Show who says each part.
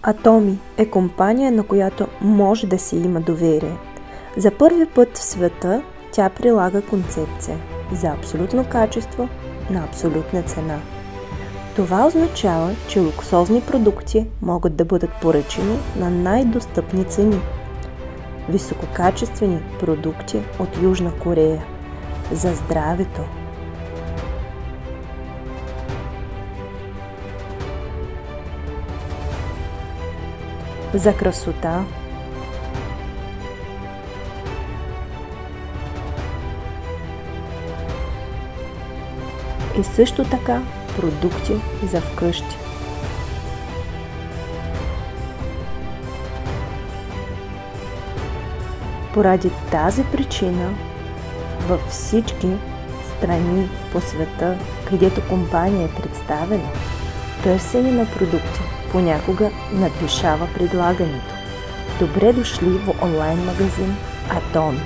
Speaker 1: Atomi е компания, на която може да се има доверие. За първи път в света тя прилага концепция за абсолютно качество на абсолютна цена. Това означава, че луксозни продукти могат да бъдат поръчани на най-достъпни цени. Висококачествени продукти от Южна Корея. За здравето. За красота. И също така продукти за вкъщи. Поради тази причина във всички страни по света, където компания е представена, търсене на продукти понякога надвишава предлагането. Добре дошли в онлайн магазин Atomi.